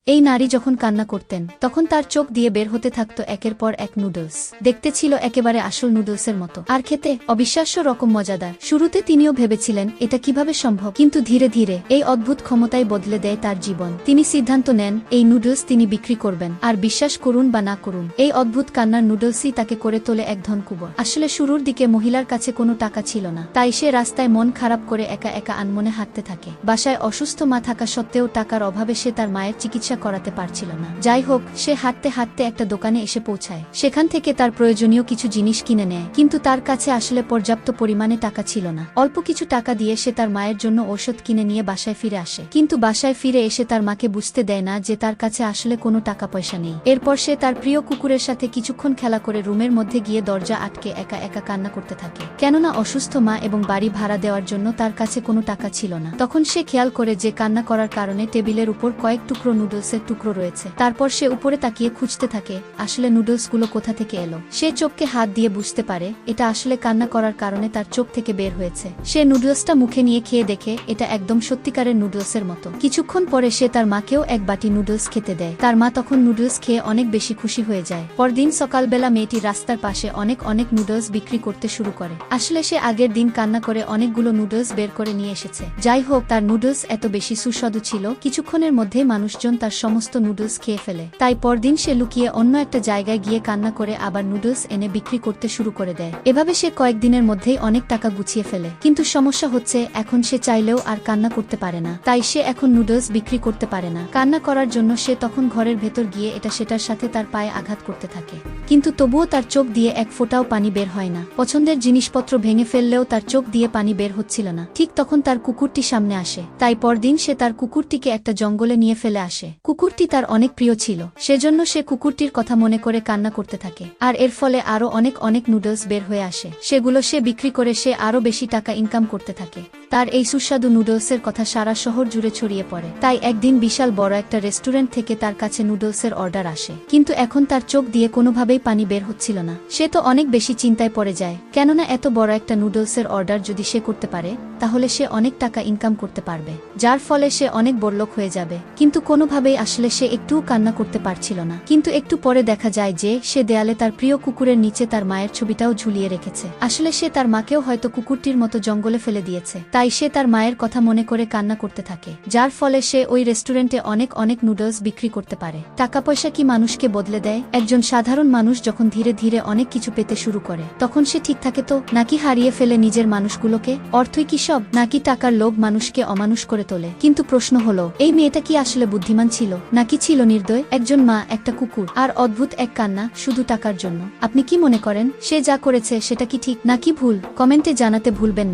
এই নারী যখন কান্না করতেন তখন তার চোখ দিয়ে বের হতে থাকতো একের পর এক নুডলস। দেখতে ছিল একেবারে আসল নুডলসের মতো, আর খেতে অবিশ্বাস্য রকম মজাদার। শুরুতে তিনিও ভেবেছিলেন এটা কিভাবে সম্ভব, কিন্তু ধীরে ধীরে এই অদ্ভুত ক্ষমতাই বদলে দেয় তার জীবন। তিনি সিদ্ধান্ত নেন এই নুডলস তিনি বিক্রি করবেন, আর বিশ্বাস করুন বা না করুন, এই অদ্ভুত কান্নার নুডলসই তাকে করে তোলে এক ধনকুবর। আসলে শুরুর দিকে মহিলার কাছে কোনো টাকা ছিল না, তাই সে রাস্তায় মন খারাপ করে একা একা আনমনে হাঁটতে থাকে। বাসায় অসুস্থ মা থাকা সত্ত্বেও টাকার অভাবে সে তার মায়ের চিকিৎসা করাতে পারছিল না। যাই হোক, সে হাঁটতে হাঁটতে একটা দোকানে এসে পৌঁছায়। সেখান থেকে তার প্রয়োজনীয় কিছু জিনিস কিনে নেয়, কিন্তু তার কাছে আসলে পর্যাপ্ত পরিমাণে টাকা ছিল না। অল্প কিছু টাকা দিয়ে সে তার মায়ের জন্য ঔষধ কিনে নিয়ে বাসায় ফিরে আসে, কিন্তু বাসায় ফিরে এসে তার মাকে বুঝতে দেয় না যে তার কাছে আসলে কোনো টাকা পয়সা নেই। এরপর সে তার প্রিয় কুকুরের সাথে কিছুক্ষণ খেলা করে রুমের মধ্যে গিয়ে দরজা আটকে একা একা কান্না করতে থাকে, কেননা অসুস্থ মা এবং বাড়ি ভাড়া দেওয়ার জন্য তার কাছে কোনো টাকা ছিল না। তখন সে খেয়াল করে যে কান্না করার কারণে টেবিলের উপর কয়েক টুকরো নুডলসের টুকরো রয়েছে। তারপর সে উপরে তাকিয়ে খুঁজতে থাকে আসলে নুডলসগুলো কোথা থেকে এলো। সে চোখকে হাত দিয়ে বুঝতে পারে এটা আসলে কান্না করার কারণে তার চোখ থেকে বের হয়েছে। সে নুডলসটা মুখে নিয়ে খেয়ে দেখে এটা একদম সত্যিকারের নুডলসের মতো। কিছুক্ষণ পরে সে তার মাকেও এক বাটি নুডলস খেতে দেয়। তার মা তখন নুডলস খেয়ে অনেক বেশি খুশি হয়ে যায়। পরদিন সকালবেলা মেয়েটি রাস্তার পাশে অনেক অনেক নুডলস বিক্রি করতে শুরু করে। আসলে সে আগের দিন কান্না করে অনেকগুলো নুডলস বের করে নিয়ে এসেছে। যাই হোক, তার নুডলস এত বেশি সুস্বাদু ছিল, কিছুক্ষণের মধ্যে মানুষজন তার সমস্ত নুডলস খেয়ে ফেলে। তাই পরদিন সে লুকিয়ে অন্য একটা জায়গায় গিয়ে কান্না করে আবার নুডলস এনে বিক্রি করতে শুরু করে দেয়। এভাবে সে কয়েকদিনের মধ্যেই অনেক টাকা গুছিয়ে ফেলে। কিন্তু সমস্যা হচ্ছে এখন সে চাইলেও আর কান্না করতে পারে না, তাই সে এখন নুডলস বিক্রি করতে পারে না। কান্না করার জন্য সে তখন ঘরের ভেতর গিয়ে এটা সেটার সাথে তার পায়ে আঘাত করতে থাকে, কিন্তু তবুও তার চোখ দিয়ে এক ফোঁটাও পানি বের হয় না। পছন্দের জিনিসপত্র ভেঙে ফেললেও তার চোখ দিয়ে পানি বের হচ্ছিল না। ঠিক তখন তার কুকুরটি সামনে আসে, তাই পরদিন সে তার কুকুরটিকে একটা জঙ্গলে নিয়ে ফেলে আসে। কুকুরটি তার অনেক প্রিয় ছিল, সেজন্য সে কুকুরটির কথা মনে করে কান্না করতে থাকে, আর এর ফলে আরো অনেক অনেক নুডলস বের হয়ে আসে। সেগুলো সে বিক্রি করে সে আরো বেশি টাকা ইনকাম করতে থাকে। তার এই সুস্বাদু নুডলসের কথা সারা শহর জুড়ে ছড়িয়ে পড়ে। তাই একদিন বিশাল বড় একটা রেস্টুরেন্ট থেকে তার কাছে নুডলসের অর্ডার আসে, কিন্তু এখন তার চোখ দিয়ে কোনোভাবেই পানি বের হচ্ছিল না। সে তো অনেক বেশি চিন্তায় পড়ে যায়, কেননা এত বড় একটা নুডলসের অর্ডার যদি সে করতে পারে তাহলে সে অনেক টাকা ইনকাম করতে পারবে, যার ফলে সে অনেক বড়লোক হয়ে যাবে। কিন্তু কোনোভাবেই আসলে সে একটুও কান্না করতে পারছিল না। কিন্তু একটু পরে দেখা যায় যে সে দেয়ালে তার প্রিয় কুকুরের নিচে তার মায়ের ছবিটাও ঝুলিয়ে রেখেছে। আসলে সে তার মাকেও হয়তো কুকুরটির মতো জঙ্গলে ফেলে দিয়েছে, তাই সে তার মায়ের কথা মনে করে কান্না করতে থাকে, যার ফলে সে ওই রেস্টুরেন্টে অনেক অনেক নুডলস বিক্রি করতে পারে। টাকা পয়সা কি মানুষকে বদলে দেয়? একজন সাধারণ মানুষ যখন ধীরে ধীরে অনেক কিছু পেতে শুরু করে তখন সে ঠিক থাকে তো, নাকি হারিয়ে ফেলে নিজের মানুষগুলোকে? অর্থই কি সব, নাকি টাকার লোভ মানুষকে অমানুষ করে তোলে? কিন্তু প্রশ্ন হলো, এই মেয়েটা কি আসলে বুদ্ধিমান ছিল, নাকি ছিল নির্দয়? একজন মা, একটা কুকুর, আর অদ্ভুত এক কান্না শুধু টাকার জন্য। আপনি কি মনে করেন সে যা করেছে সেটা কি ঠিক নাকি ভুল? কমেন্টে জানাতে ভুলবেন না।